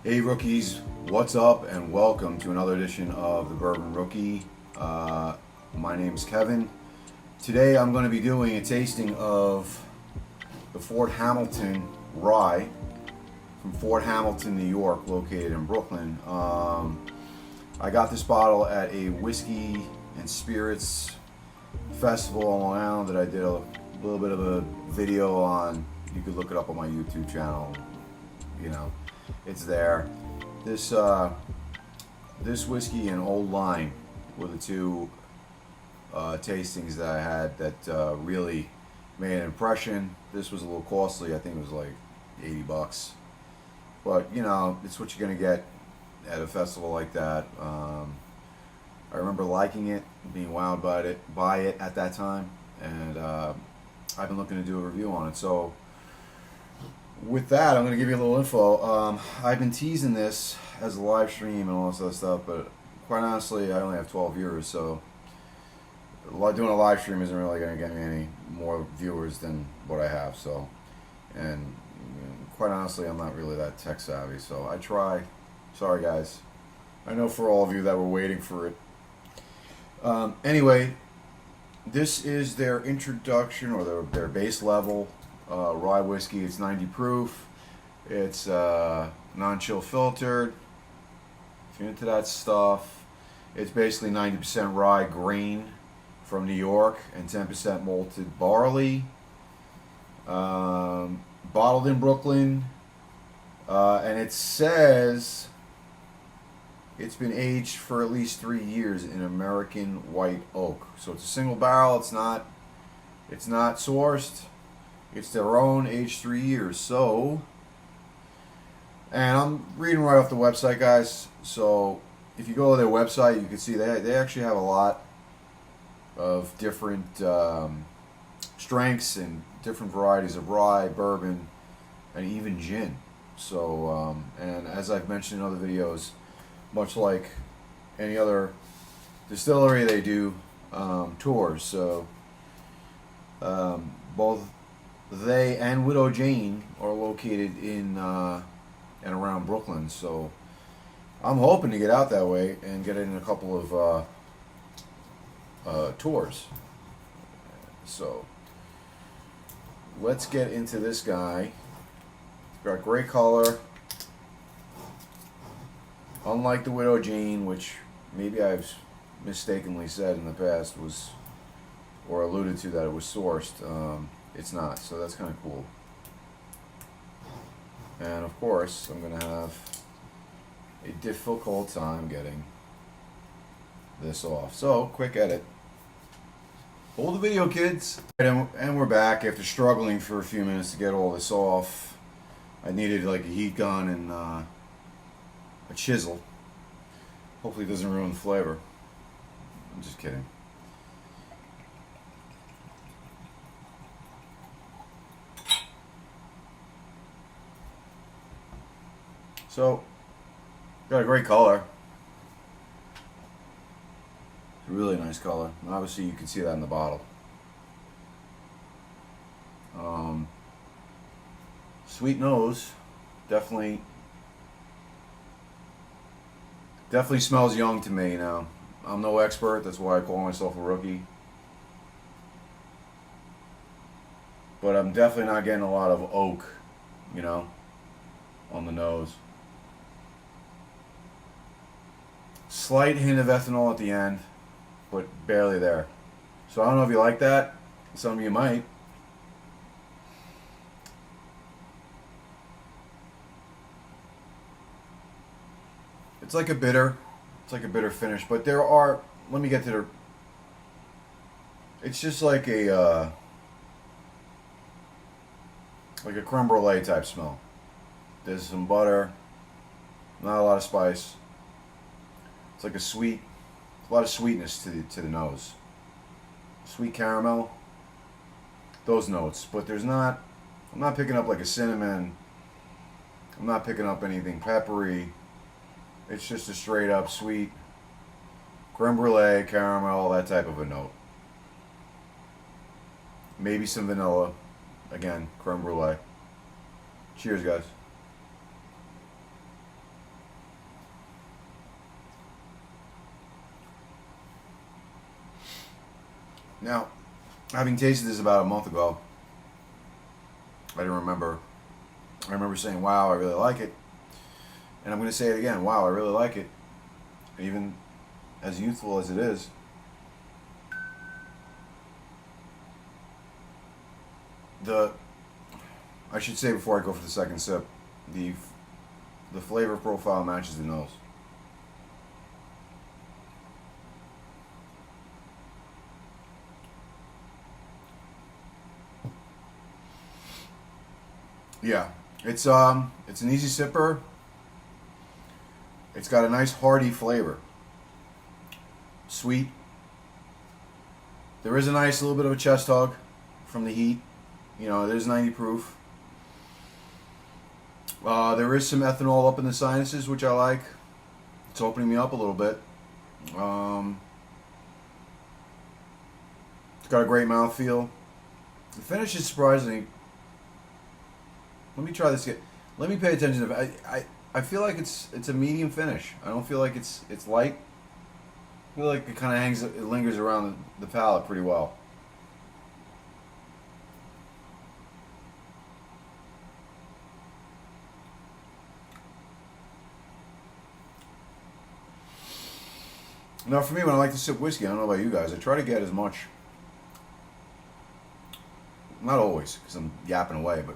Hey rookies, what's up and welcome to another edition of the Bourbon Rookie. My name's Kevin. Today I'm going to be doing a tasting of the Fort Hamilton Rye from Fort Hamilton, New York, located in Brooklyn. I got this bottle at a whiskey and spirits festival on Long Island that I did a little bit of a video on. You could look it up on my YouTube channel. You know, it's there. This this whiskey and Old Line were the two tastings that I had that really made an impression. This was a little costly. I think it was like $80, but you know, it's what you're gonna get at a festival like that. I remember liking it, being wowed by it at that time, and I've been looking to do a review on it. So with that, I'm going to give you a little info. I've been teasing this as a live stream and all this other stuff, but quite honestly, I only have 12 viewers, so doing a live stream isn't really going to get me any more viewers than what I have. So, and quite honestly, I'm not really that tech savvy, so I try. Sorry, guys. I know for all of you that were waiting for it. Anyway, this is their introduction or their base level rye whiskey. It's 90 proof. It's non-chill filtered. If you're into that stuff, it's basically 90% rye grain from New York and 10% malted barley. Bottled in Brooklyn, and it says it's been aged for at least 3 years in American white oak. So it's a single barrel. It's not sourced. It's their own, aged 3 years. So, and I'm reading right off the website, guys. So if you go to their website, you can see they actually have a lot of different strengths and different varieties of rye, bourbon, and even gin. So, and as I've mentioned in other videos, much like any other distillery, they do tours. So both they and Widow Jane are located in and around Brooklyn. So I'm hoping to get out that way and get in a couple of tours. So let's get into this guy. It's got great color. Unlike the Widow Jane, which maybe I've mistakenly said in the past was, or alluded to that it was sourced, it's not. So that's kind of cool. And of course, I'm going to have a difficult time getting this off. So, quick edit. Hold the video, kids. And we're back after struggling for a few minutes to get all this off. I needed like a heat gun and a chisel. Hopefully it doesn't ruin the flavor. I'm just kidding. So, got a great color. It's a really nice color. And obviously you can see that in the bottle. Sweet nose. Definitely smells young to me now. I'm no expert, that's why I call myself a rookie. But I'm definitely not getting a lot of oak, you know, on the nose. Slight hint of ethanol at the end, but barely there. So I don't know if you like that. Some of you might. It's like a bitter. It's like a bitter finish, but there are. Let me get to the. It's just like a creme brulee type smell. There's some butter, not a lot of spice. It's like a lot of sweetness to the nose. Sweet caramel, those notes, but I'm not picking up like a cinnamon. I'm not picking up anything peppery. It's just a straight up sweet creme brulee, caramel, that type of a note. Maybe some vanilla. Again, creme brulee. Cheers, guys. Now, having tasted this about a month ago, I didn't remember. I remember saying, "Wow, I really like it," and I'm going to say it again. Wow, I really like it, even as youthful as it is. The I should say before I go for the second sip, the the flavor profile matches the nose. Yeah, it's an easy sipper. It's got a nice hearty flavor. Sweet. There is a nice little bit of a chest hug from the heat. You know, it is 90 proof. There is some ethanol up in the sinuses, which I like. It's opening me up a little bit. It's got a great mouthfeel. The finish is surprisingly. Let me try this again. Let me pay attention to. I feel like it's a medium finish. I don't feel like it's light. I feel like it kind of hangs, it lingers around the palate pretty well. Now, for me, when I like to sip whiskey, I don't know about you guys, I try to get as much. Not always, because I'm yapping away, but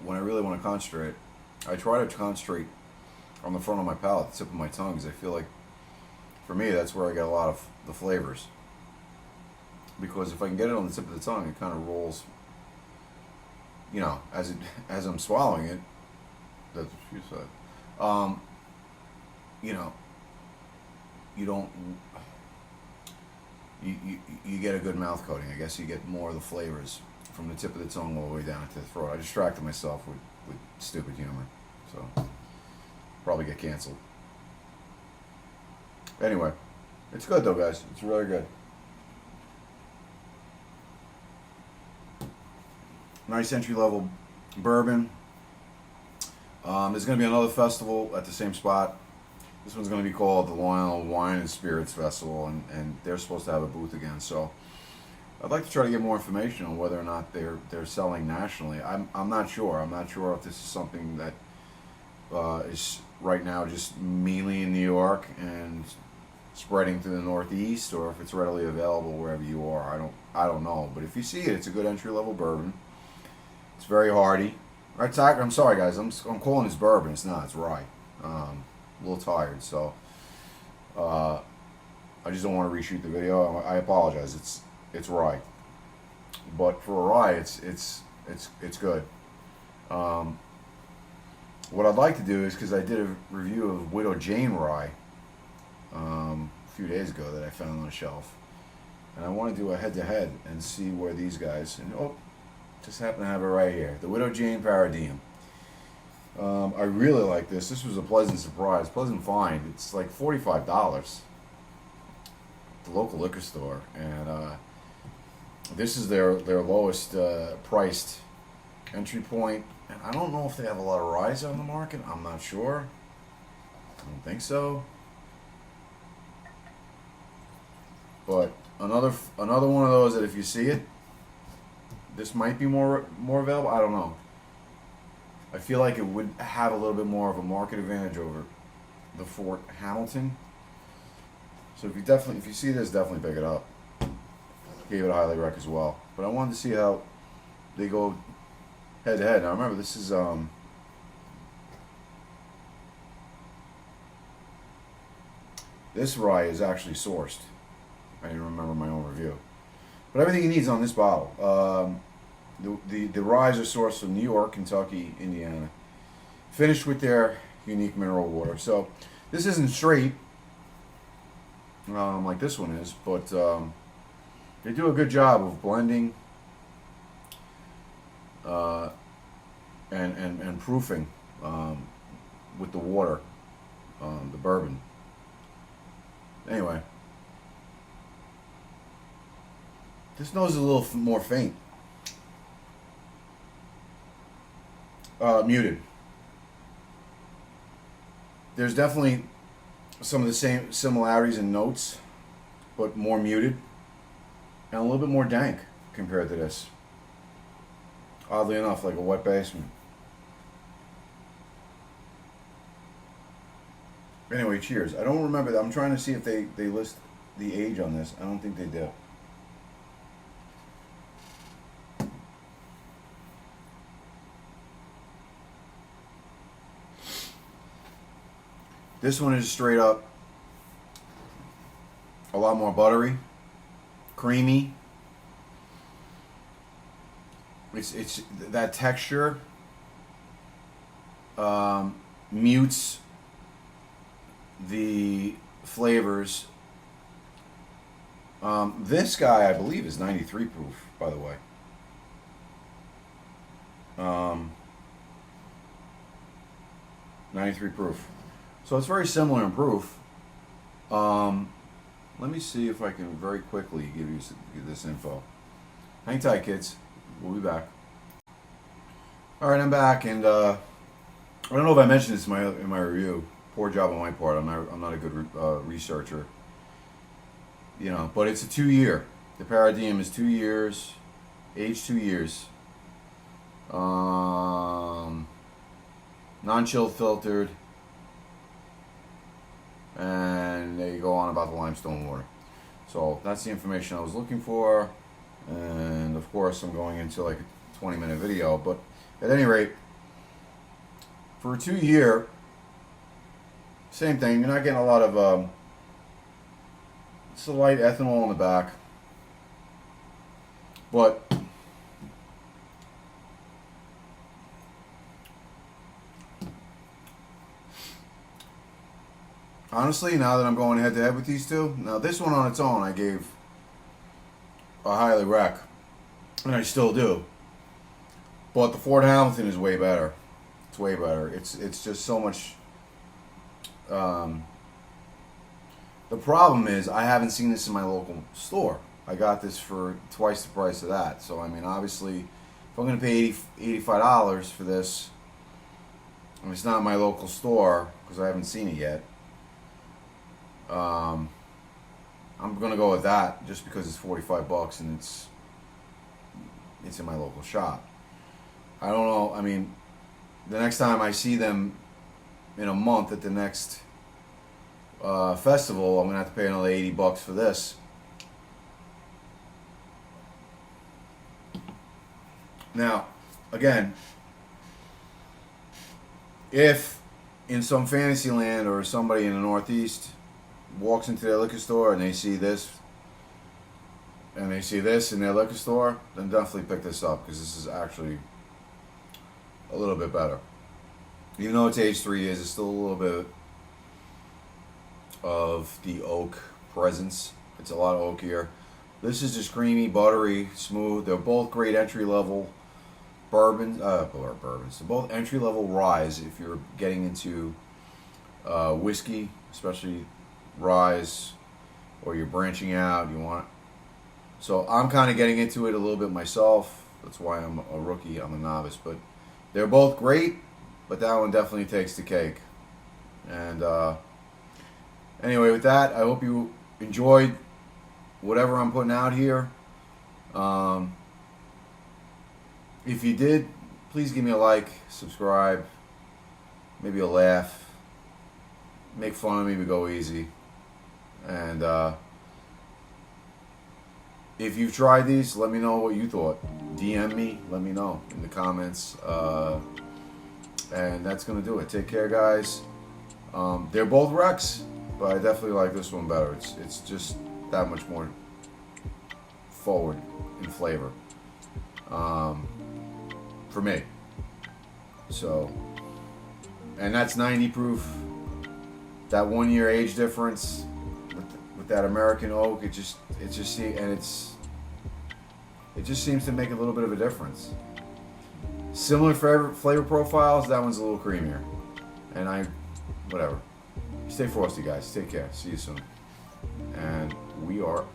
when I really want to concentrate, I try to concentrate on the front of my palate, the tip of my tongue, because I feel like, for me, that's where I get a lot of the flavors. Because if I can get it on the tip of the tongue, it kind of rolls, you know, as I'm swallowing it. That's what she said. You know, you don't. You get a good mouth coating. I guess you get more of the flavors from the tip of the tongue all the way down to the throat. I distracted myself with stupid humor, so probably get canceled. Anyway, it's good though, guys. It's really good. Nice entry level bourbon. There's going to be another festival at the same spot. This one's going to be called the Long Island Wine and Spirits Festival, and they're supposed to have a booth again. So I'd like to try to get more information on whether or not they're selling nationally. I'm not sure. I'm not sure if this is something that is right now just mainly in New York and spreading to the Northeast, or if it's readily available wherever you are. I don't know. But if you see it, it's a good entry level bourbon. It's very hearty. I'm sorry, guys. I'm calling this bourbon. It's not. It's rye. A little tired, so I just don't want to reshoot the video. I apologize. It's rye, but for a rye, it's good. What I'd like to do is, because I did a review of Widow Jane rye a few days ago that I found on a shelf, and I want to do a head-to-head and see where these guys, and just happen to have it right here, the Widow Jane Paradigm. I really like this. This was a pleasant surprise, pleasant find. It's like $45 at the local liquor store, and this is their lowest priced entry point. And I don't know if they have a lot of ryes on the market. I'm not sure. I don't think so. But another one of those that if you see it, this might be more available. I don't know. I feel like it would have a little bit more of a market advantage over the Fort Hamilton. So if you see this, definitely pick it up. Gave it a highly rec as well. But I wanted to see how they go head to head. Now remember, this is this rye is actually sourced. I didn't remember my own review, but everything he needs on this bottle. The ryes are sourced from New York, Kentucky, Indiana, finished with their unique mineral water. So this isn't straight like this one is, but they do a good job of blending and proofing with the water, the bourbon. Anyway, this nose is a little more faint. Muted. There's definitely some of the same similarities in notes, but more muted. and a little bit more dank compared to this. Oddly enough, like a wet basement. Anyway, cheers. I don't remember that. I'm trying to see if they list the age on this. I don't think they do. This one is straight up a lot more buttery, creamy. It's that texture mutes the flavors. This guy, I believe, is 93 proof, by the way. 93 proof. So it's very similar in proof. Let me see if I can very quickly give you this info. Hang tight, kids. We'll be back. All right, I'm back, and I don't know if I mentioned this in my review. Poor job on my part. I'm not a good researcher. You know, but it's a 2-year. The Paradigm is 2 years, age 2 years. Non-chilled filtered. And there you go on about the limestone water. So that's the information I was looking for. And of course I'm going into like a 20-minute video, but at any rate, for a 2-year, same thing. You're not getting a lot of it's a light ethanol in the back, but honestly, now that I'm going head to head with these two, now this one on its own I gave a highly rec, and I still do. But the Ford Hamilton is way better. It's way better. It's just so much. The problem is I haven't seen this in my local store. I got this for twice the price of that. So I mean, obviously, if I'm going to pay $85 for this, and it's not in my local store because I haven't seen it yet, I'm going to go with that just because it's $45 and it's in my local shop. I don't know. I mean, the next time I see them in a month at the next festival, I'm going to have to pay another $80 for this. Now, again, if in some fantasy land or somebody in the Northeast walks into their liquor store and they see this and they see this in their liquor store, then definitely pick this up because this is actually a little bit better. Even though it's aged 3 years, it's still a little bit of the oak presence. It's a lot oakier. This is just creamy, buttery, smooth. They're both great entry-level bourbons. They're both entry-level ryes if you're getting into whiskey, especially ryes, or you're branching out. You want. So I'm kind of getting into it a little bit myself. That's why I'm a rookie. I'm a novice, but they're both great. But that one definitely takes the cake. And anyway, with that, I hope you enjoyed whatever I'm putting out here. If you did, please give me a like, subscribe, maybe a laugh, make fun of me, but go easy. And if you've tried these, let me know what you thought. DM me, let me know in the comments. And that's going to do it. Take care, guys. They're both Rex, but I definitely like this one better. It's just that much more forward in flavor for me. So, and that's 90 proof. That 1 year age difference with that American oak, it just seems to make a little bit of a difference. Similar flavor profiles. That one's a little creamier, and whatever. Stay frosty, guys. Take care. See you soon. And we are